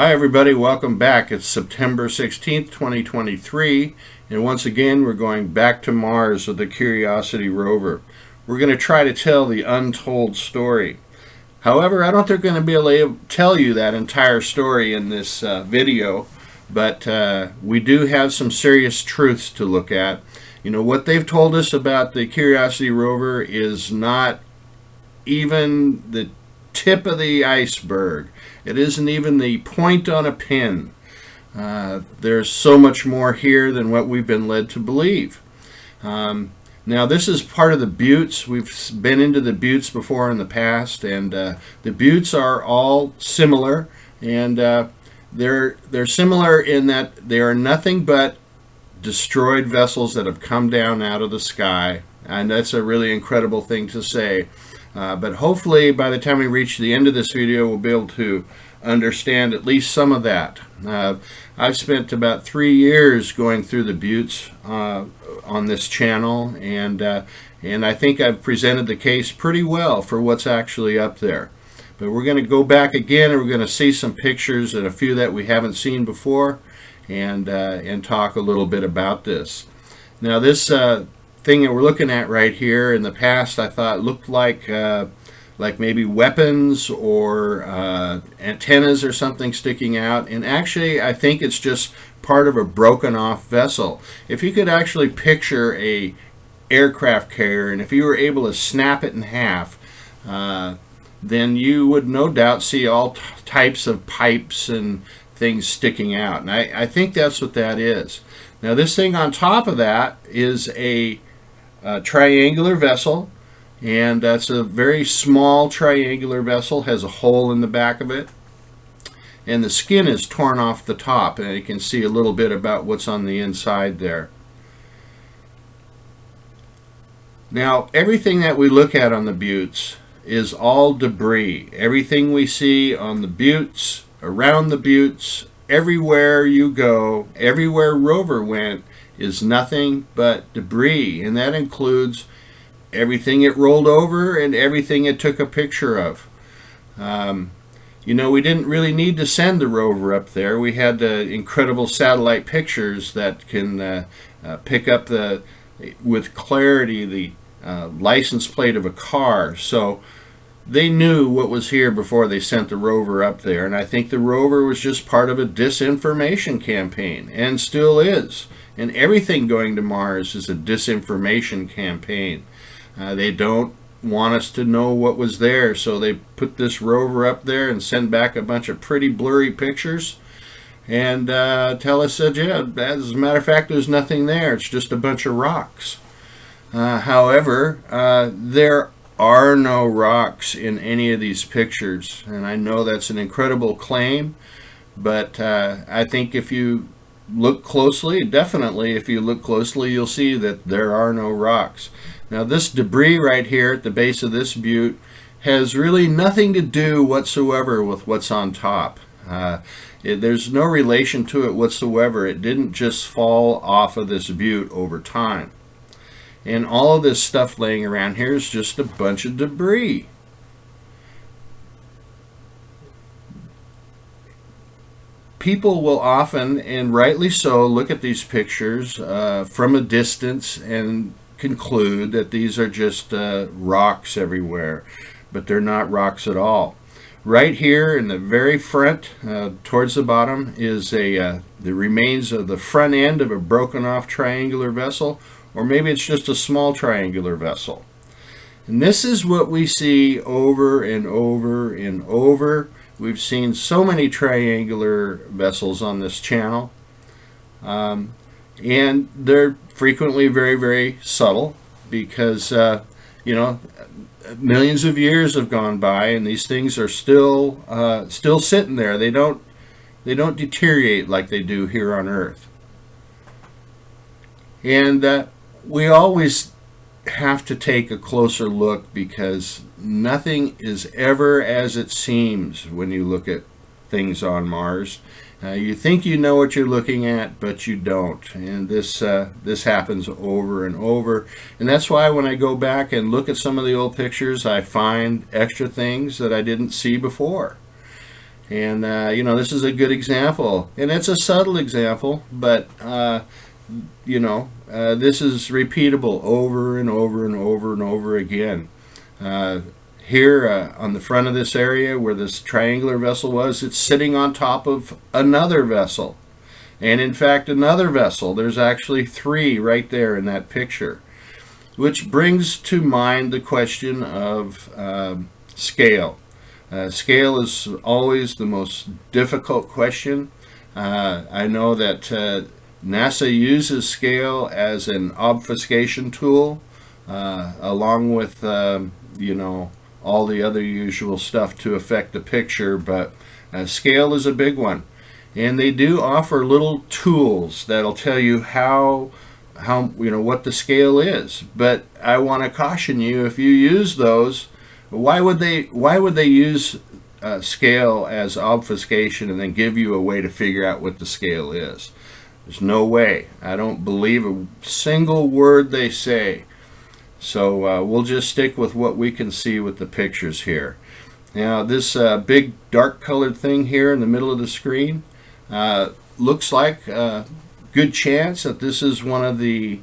Hi everybody, welcome back. It's September 16th, 2023, and once again we're going back to Mars with the Curiosity rover. We're going to try to tell the untold story. However, I don't think we're going to be able to tell you that entire story in this video, but we do have some serious truths to look at. You know, what they've told us about the Curiosity rover is not even the tip of the iceberg. It isn't even the point on a pin. There's so much more here than what we've been led to believe. Now this is part of the buttes. We've been into the buttes before in the past, and the buttes are all similar, and they're similar in that they are nothing but destroyed vessels that have come down out of the sky, and that's a really incredible thing to say. But hopefully by the time we reach the end of this video we'll be able to understand at least some of that. I've spent about 3 years going through the buttes on this channel, and I think I've presented the case pretty well for what's actually up there. But we're going to go back again, and we're going to see some pictures and a few that we haven't seen before, and talk a little bit about this. Now this thing that we're looking at right here, in the past I thought looked like maybe weapons or antennas or something sticking out, and actually I think it's just part of a broken off vessel. If you could actually picture a aircraft carrier, and if you were able to snap it in half, then you would no doubt see all types of pipes and things sticking out, and I think that's what that is. Now this thing on top of that is a triangular vessel, and that's a very small triangular vessel, has a hole in the back of it, and the skin is torn off the top, and you can see a little bit about what's on the inside there. Now everything that we look at on the buttes is all debris. Everything we see on the buttes, around the buttes, everywhere you go, everywhere Rover went, is nothing but debris, and that includes everything it rolled over and everything it took a picture of. You know, we didn't really need to send the rover up there. We had incredible satellite pictures that can pick up with clarity the license plate of a car. So they knew what was here before they sent the rover up there, and I think the rover was just part of a disinformation campaign, and still is. And everything going to Mars is a disinformation campaign. They don't want us to know what was there, so they put this rover up there and send back a bunch of pretty blurry pictures and tell us that, yeah, as a matter of fact, there's nothing there. It's just a bunch of rocks. However, there are no rocks in any of these pictures, and I know that's an incredible claim, but I think if you look closely, definitely if you look closely, you'll see that there are no rocks. Now this debris right here at the base of this butte has really nothing to do whatsoever with what's on top. There's no relation to it whatsoever. It didn't just fall off of this butte over time. And all of this stuff laying around here is just a bunch of debris. People will often, and rightly so, look at these pictures from a distance and conclude that these are just rocks everywhere, but they're not rocks at all. Right here in the very front, towards the bottom, is the remains of the front end of a broken off triangular vessel, or maybe it's just a small triangular vessel. And this is what we see over and over and over. We've seen so many triangular vessels on this channel, and they're frequently very, very subtle because, you know, millions of years have gone by and these things are still sitting there. They don't deteriorate like they do here on Earth. And we always have to take a closer look because nothing is ever as it seems when you look at things on Mars. You think you know what you're looking at, but you don't, and this happens over and over. And that's why when I go back and look at some of the old pictures, I find extra things that I didn't see before. And this is a good example, and it's a subtle example, but this is repeatable over and over and over and over again. Here on the front of this area where this triangular vessel was, it's sitting on top of another vessel. And in fact, another vessel. There's actually 3 right there in that picture. Which brings to mind the question of scale. Scale is always the most difficult question. I know that NASA uses scale as an obfuscation tool, along with all the other usual stuff to affect the picture, but scale is a big one. And they do offer little tools that'll tell you how what the scale is. But I want to caution you, if you use those, why would they use scale as obfuscation and then give you a way to figure out what the scale is? There's no way. I don't believe a single word they say. So we'll just stick with what we can see with the pictures here. Now this big dark colored thing here in the middle of the screen looks like a good chance that this is one of the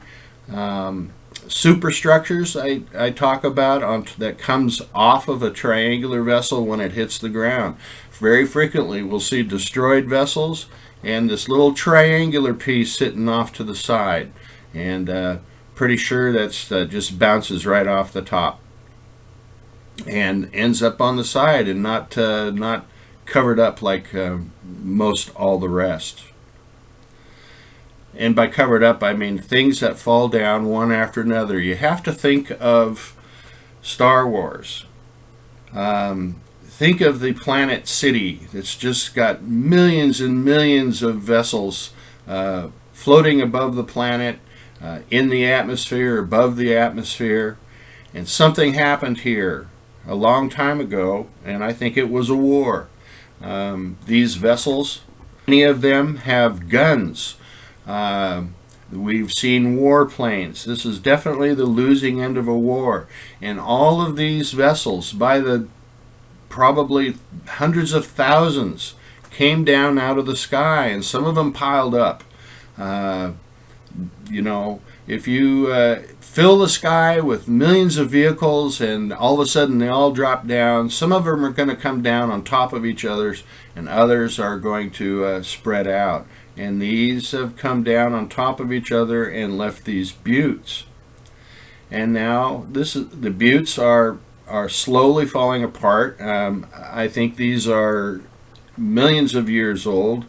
superstructures I talk about that comes off of a triangular vessel when it hits the ground. Very frequently we'll see destroyed vessels and this little triangular piece sitting off to the side, and pretty sure that's just bounces right off the top and ends up on the side and not covered up like most all the rest. And by covered up, I mean things that fall down one after another. You have to think of Star Wars. Think of the planet City that's just got millions and millions of vessels floating above the planet, in the atmosphere, above the atmosphere. And something happened here a long time ago, and I think it was a war. These vessels, many of them have guns. We've seen warplanes. This is definitely the losing end of a war. And all of these vessels, by the probably hundreds of thousands, came down out of the sky, and some of them piled up. If you fill the sky with millions of vehicles and all of a sudden they all drop down, some of them are going to come down on top of each other, and others are going to spread out. And these have come down on top of each other and left these buttes. And now the buttes are slowly falling apart. I think these are millions of years old,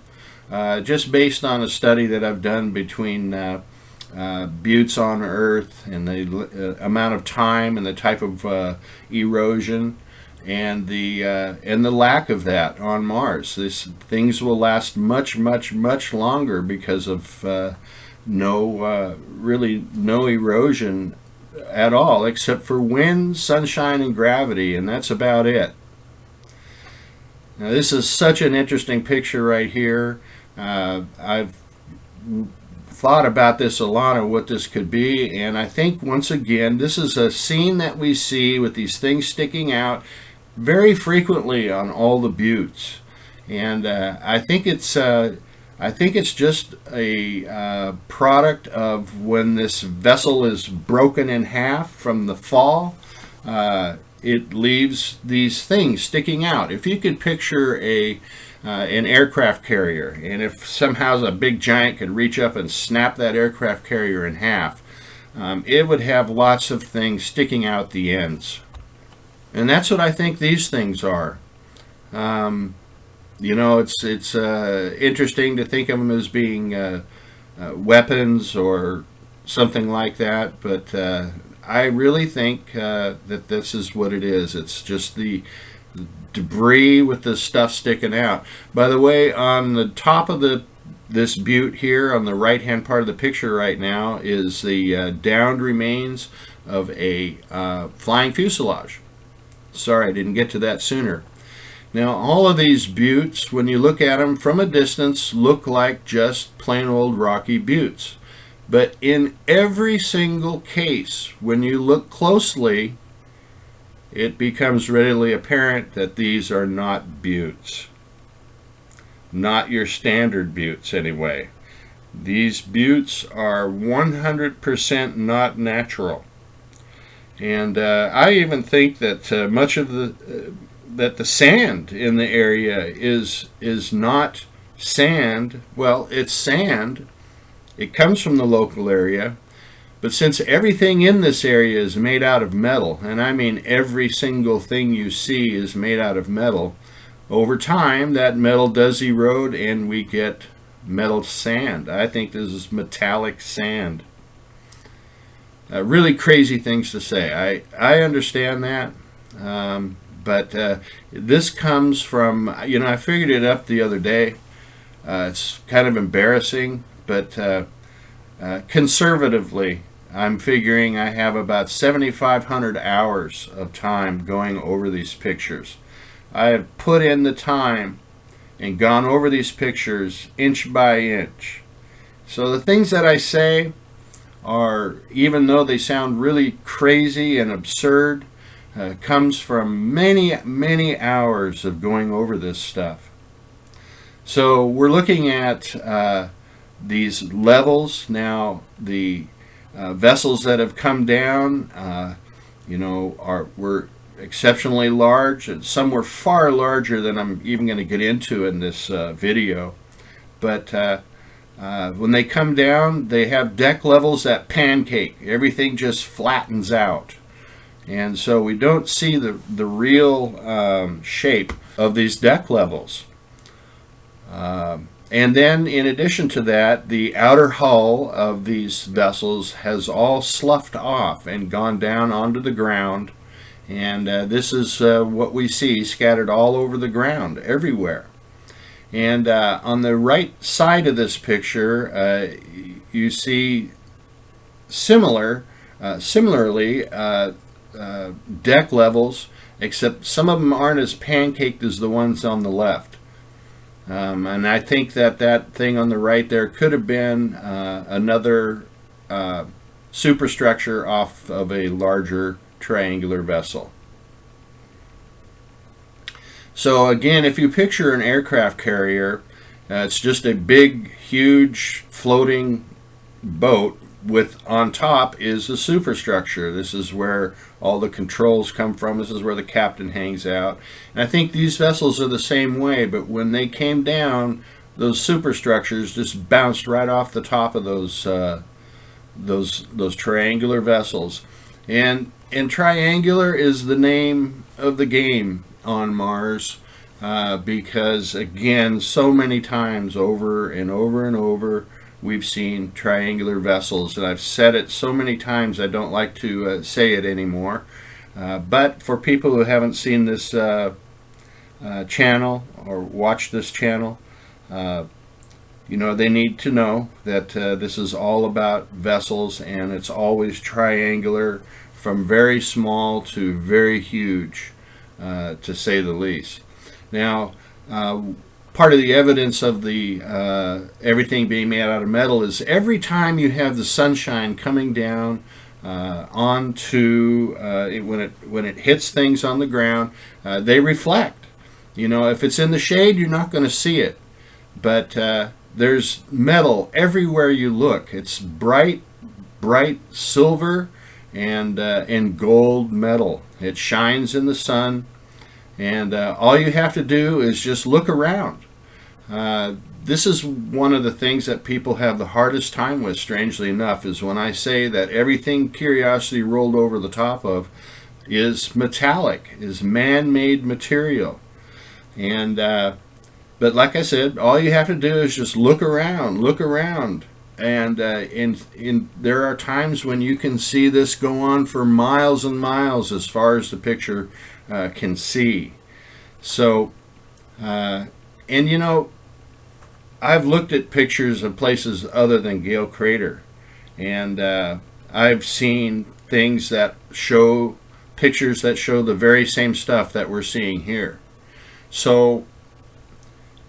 just based on a study that I've done between buttes on Earth and the amount of time and the type of erosion and the lack of that on Mars. Things will last much, much, much longer because of really no erosion at all, except for wind, sunshine, and gravity, and that's about it. Now this is such an interesting picture right here. I've thought about this a lot of what this could be, and I think once again this is a scene that we see with these things sticking out very frequently on all the buttes, and I think it's just a product of when this vessel is broken in half from the fall. It leaves these things sticking out. If you could picture an aircraft carrier, and if somehow a big giant could reach up and snap that aircraft carrier in half, it would have lots of things sticking out the ends. And that's what I think these things are. It's interesting to think of them as being weapons or something like that, but I really think that this is what it is. It's just the debris with the stuff sticking out. By the way, on the top of this butte here, on the right-hand part of the picture right now, is the downed remains of a flying fuselage. Sorry, I didn't get to that sooner. Now, all of these buttes, when you look at them from a distance, look like just plain old rocky buttes. But in every single case, when you look closely, it becomes readily apparent that these are not buttes. not your standard buttes anyway. These buttes are 100% not natural. And I even think that much of the sand in the area is not sand. Well, it's sand. It comes from the local area. But since everything in this area is made out of metal, and I mean every single thing you see is made out of metal, over time that metal does erode and we get metal sand. I think this is metallic sand. Really crazy things to say. I understand that. But this comes from, I figured it up the other day. It's kind of embarrassing, but conservatively, I'm figuring I have about 7,500 hours of time going over these pictures. I have put in the time and gone over these pictures inch by inch. So the things that I say are, even though they sound really crazy and absurd, comes from many, many hours of going over this stuff. So we're looking at these levels now. The vessels that have come down, were exceptionally large, and some were far larger than I'm even going to get into in this video. But when they come down, they have deck levels that pancake. Everything just flattens out. And so we don't see the real shape of these deck levels. And then in addition to that, the outer hull of these vessels has all sloughed off and gone down onto the ground. And this is what we see scattered all over the ground, everywhere. And on the right side of this picture, you see similarly deck levels, except some of them aren't as pancaked as the ones on the left. And I think that thing on the right there could have been another superstructure off of a larger triangular vessel. So again, if you picture an aircraft carrier, it's just a big, huge floating boat with on top is a superstructure. This is where all the controls come from. This is where the captain hangs out. And I think these vessels are the same way, but when they came down, those superstructures just bounced right off the top of those triangular vessels. And triangular is the name of the game on Mars, because again, so many times over and over and over, we've seen triangular vessels, and I've said it so many times I don't like to say it anymore. But for people who haven't seen this channel or watched this channel, they need to know that this is all about vessels, and it's always triangular, from very small to very huge, to say the least. Now, part of the evidence of the everything being made out of metal is every time you have the sunshine coming down onto when it hits things on the ground, they reflect. If it's in the shade, you're not going to see it, but there's metal everywhere you look. It's bright silver and gold metal. It shines in the sun, and all you have to do is just look around. This is one of the things that people have the hardest time with, strangely enough, is when I say that everything Curiosity rolled over the top of is metallic, is man-made material. And but like I said, all you have to do is just look around. And there are times when you can see this go on for miles and miles as far as the picture can see. So, I've looked at pictures of places other than Gale Crater, and I've seen things that show pictures that show the very same stuff that we're seeing here. So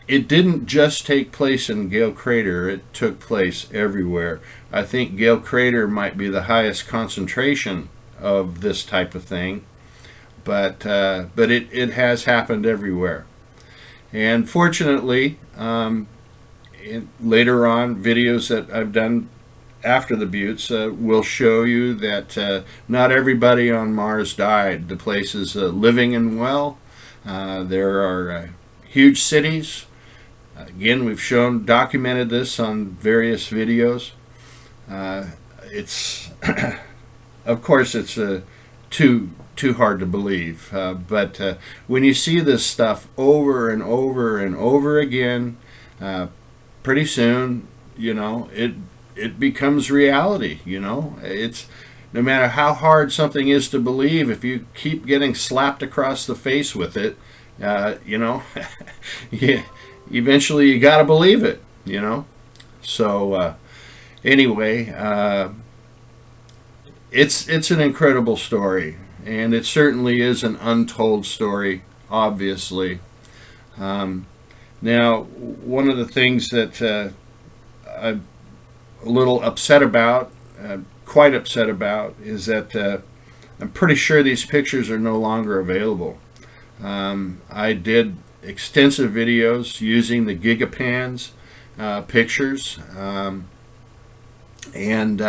it didn't just take place in Gale Crater, it took place everywhere. I think Gale Crater might be the highest concentration of this type of thing, but it has happened everywhere. And fortunately, later on, videos that I've done after the buttes will show you that not everybody on Mars died. The place is living and well. There are huge cities. Again, we've documented this on various videos. It's, of course, it's too hard to believe. But when you see this stuff over and over and over again, pretty soon, it becomes reality. It's no matter how hard something is to believe, if you keep getting slapped across the face with it, yeah, eventually you got to believe it. So anyway, it's an incredible story, and it certainly is an untold story, obviously. Now, one of the things that I'm a little upset about, quite upset about, is that I'm pretty sure these pictures are no longer available. I did extensive videos using the Gigapans pictures, and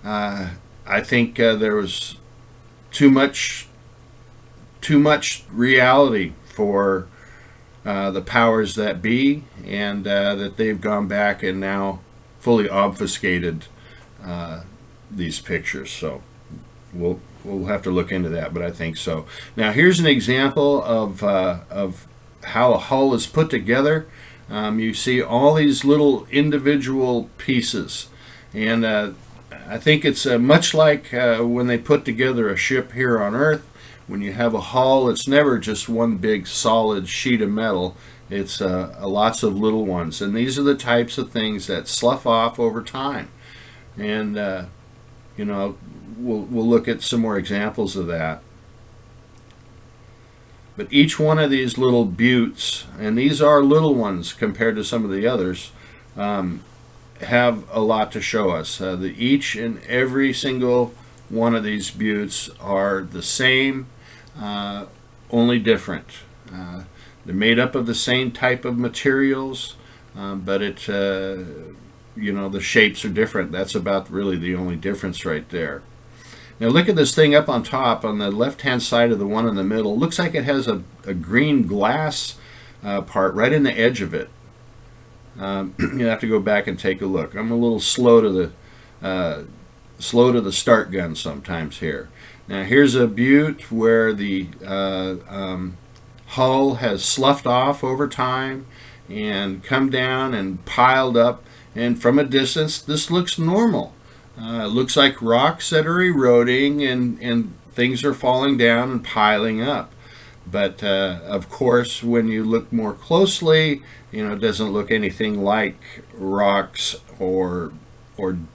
I think there was too much reality for the powers that be, and that they've gone back and now fully obfuscated these pictures. So we'll have to look into that, but I think so. Now here's an example of how a hull is put together. You see all these little individual pieces, and I think it's much like when they put together a ship here on Earth. When you have a hull, it's never just one big solid sheet of metal. It's lots of little ones, and these are the types of things that slough off over time. And we'll look at some more examples of that. But each one of these little buttes, and these are little ones compared to some of the others, have a lot to show us. Each and every single one of these buttes are the same, only different. They're made up of the same type of materials, but the shapes are different. That's about really the only difference right there. Now look at this thing up on top on the left-hand side of the one in the middle. It looks like it has a green glass part right in the edge of it. You have to go back and take a look. I'm a little slow to the start gun sometimes here. Now here's a butte where the hull has sloughed off over time and come down and piled up, and from a distance this looks normal. It looks like rocks that are eroding and things are falling down and piling up. But of course, when you look more closely, it doesn't look anything like rocks or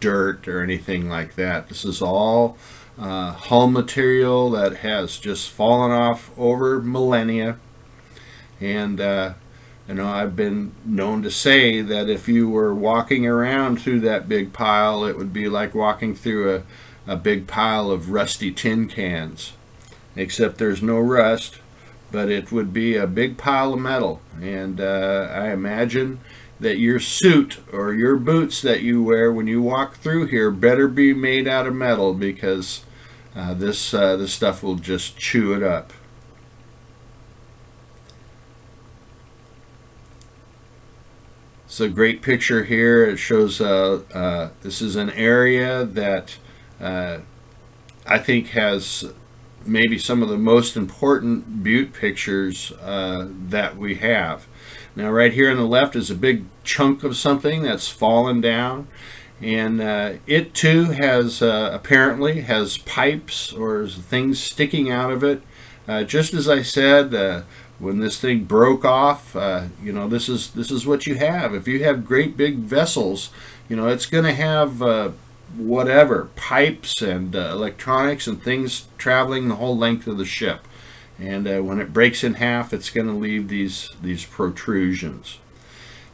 dirt or anything like that. This is all hull material that has just fallen off over millennia. And I've been known to say that if you were walking around through that big pile, it would be like walking through a big pile of rusty tin cans, except there's no rust. But it would be a big pile of metal, and I imagine that your suit or your boots that you wear when you walk through here better be made out of metal, because this stuff will just chew it up. It's a great picture here. It shows this is an area that I think has maybe some of the most important butte pictures that we have. Now right here on the left is a big chunk of something that's fallen down, and it too has apparently has pipes or things sticking out of it. Just as I said, when this thing broke off, this is what you have. If you have great big vessels, it's going to have whatever, pipes and electronics and things traveling the whole length of the ship. And when it breaks in half, it's going to leave these protrusions.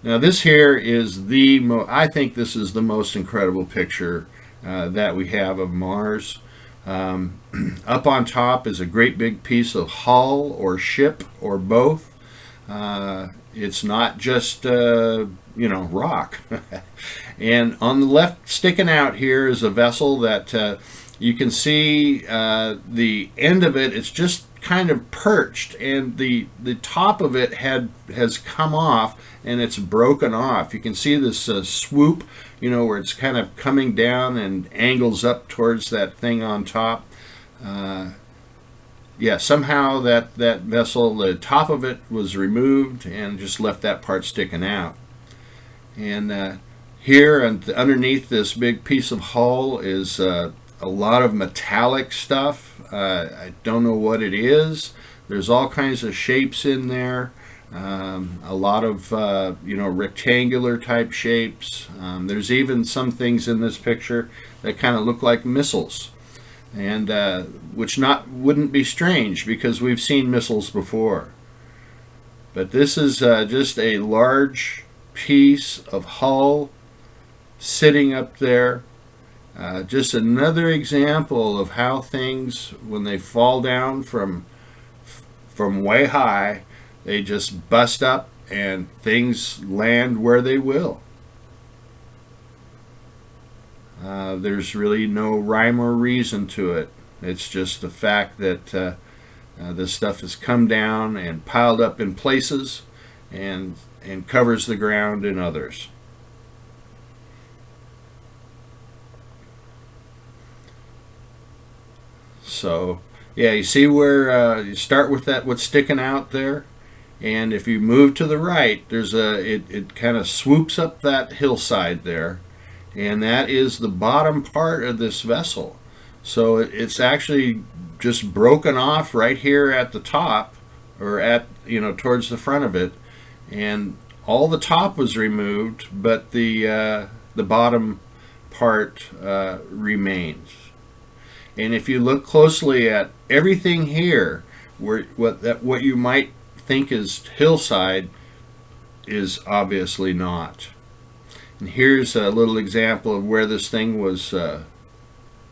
Now this here is I think this is the most incredible picture that we have of Mars. Up on top is a great big piece of hull or ship or both. It's not just rock. And on the left, sticking out here, is a vessel that you can see the end of it. It's just kind of perched, and the top of it has come off, and it's broken off. You can see this swoop, where it's kind of coming down and angles up towards that thing on top. Yeah, somehow that vessel, the top of it was removed and just left that part sticking out. And here and underneath this big piece of hull is a lot of metallic stuff. I don't know what it is. There's all kinds of shapes in there. A lot of rectangular type shapes. There's even some things in this picture that kind of look like missiles, and which wouldn't be strange because we've seen missiles before. But this is just a large piece of hull sitting up there. Just another example of how things, when they fall down from way high, they just bust up and things land where they will. There's really no rhyme or reason to it. It's just the fact that this stuff has come down and piled up in places and covers the ground in others. So yeah, you see where you start with that, what's sticking out there, and if you move to the right, there's it kind of swoops up that hillside there, and that is the bottom part of this vessel. So it's actually just broken off right here at the top, or at towards the front of it, and all the top was removed, but the bottom part remains. And if you look closely at everything here, what you might think is hillside is obviously not. And here's a little example of where this thing was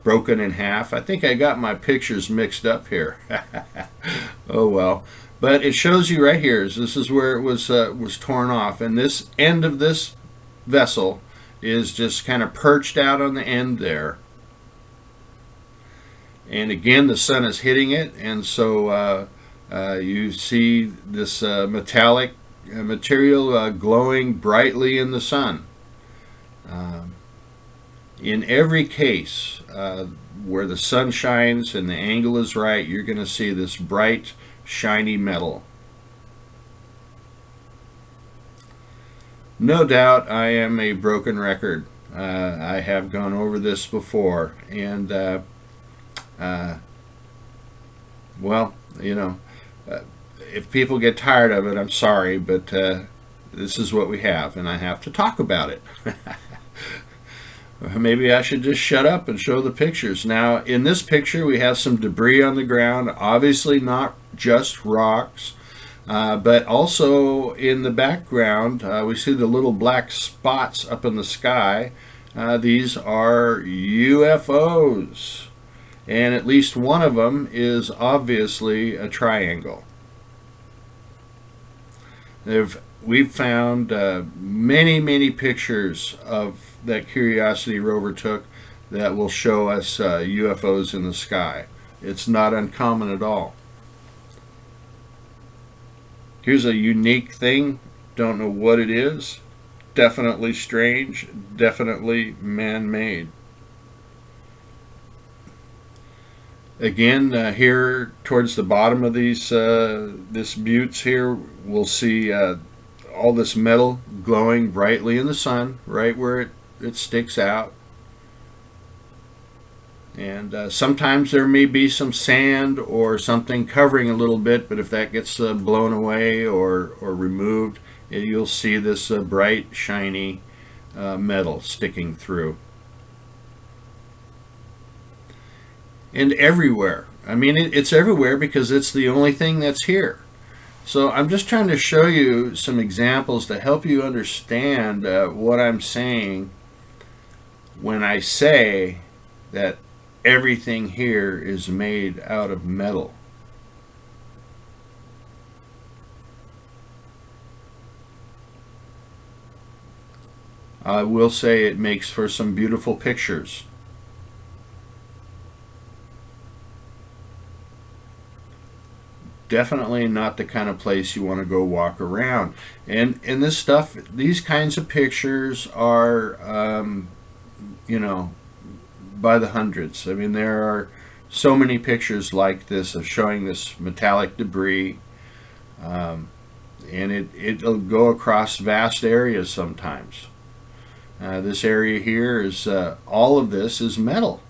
broken in half. I think I got my pictures mixed up here. Oh well. But it shows you right here. This is where it was torn off, and this end of this vessel is just kind of perched out on the end there. And again, the sun is hitting it, and so you see this metallic material glowing brightly in the sun. In every case where the sun shines and the angle is right, you're going to see this bright, shiny metal. No doubt I am a broken record. I have gone over this before, and well, if people get tired of it, I'm sorry, but this is what we have, and I have to talk about it. Maybe I should just shut up and show the pictures. Now, in this picture, we have some debris on the ground, obviously not just rocks, but also in the background, we see the little black spots up in the sky. These are UFOs. And at least one of them is obviously a triangle. We've found many pictures of that Curiosity rover took that will show us UFOs in the sky. It's not uncommon at all. Here's a unique thing. Don't know what it is. Definitely strange. Definitely man-made. Again, here towards the bottom of these this buttes here, we'll see all this metal glowing brightly in the sun, right where it sticks out. And sometimes there may be some sand or something covering a little bit, but if that gets blown away or removed, you'll see this bright, shiny metal sticking through. And everywhere. I mean, it's everywhere because it's the only thing that's here. So I'm just trying to show you some examples to help you understand what I'm saying when I say that everything here is made out of metal. I will say it makes for some beautiful pictures. Definitely not the kind of place you want to go walk around. And this stuff, these kinds of pictures are, you know, by the hundreds. I mean, there are so many pictures like this of showing this metallic debris, and it'll go across vast areas sometimes. This area here is, all of this is metal.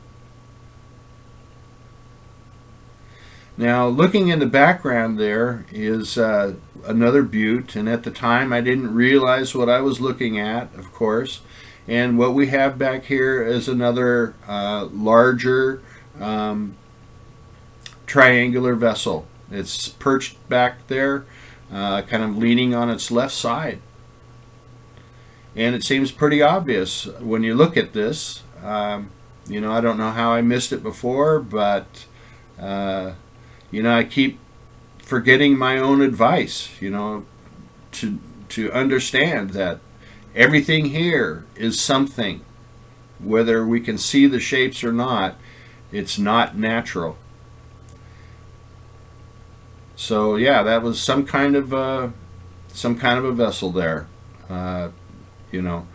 Now, looking in the background there is another butte, and at the time I didn't realize what I was looking at, of course. And what we have back here is another larger triangular vessel. It's perched back there, kind of leaning on its left side. And it seems pretty obvious when you look at this. You know, I don't know how I missed it before, but you know, I keep forgetting my own advice, you know, to understand that everything here is something. Whether we can see the shapes or not, it's not natural. So yeah, that was some kind of a vessel there, you know,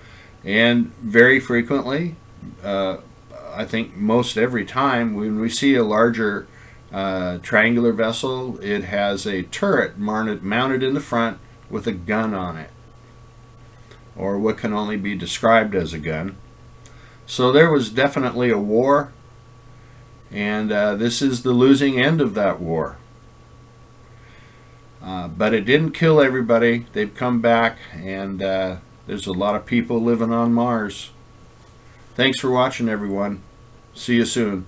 and very frequently, I think most every time when we see a larger triangular vessel, it has a turret mounted in the front with a gun on it, or what can only be described as a gun. So there was definitely a war, and this is the losing end of that war. But it didn't kill everybody. They've come back, and there's a lot of people living on Mars. Thanks for watching, everyone. See you soon.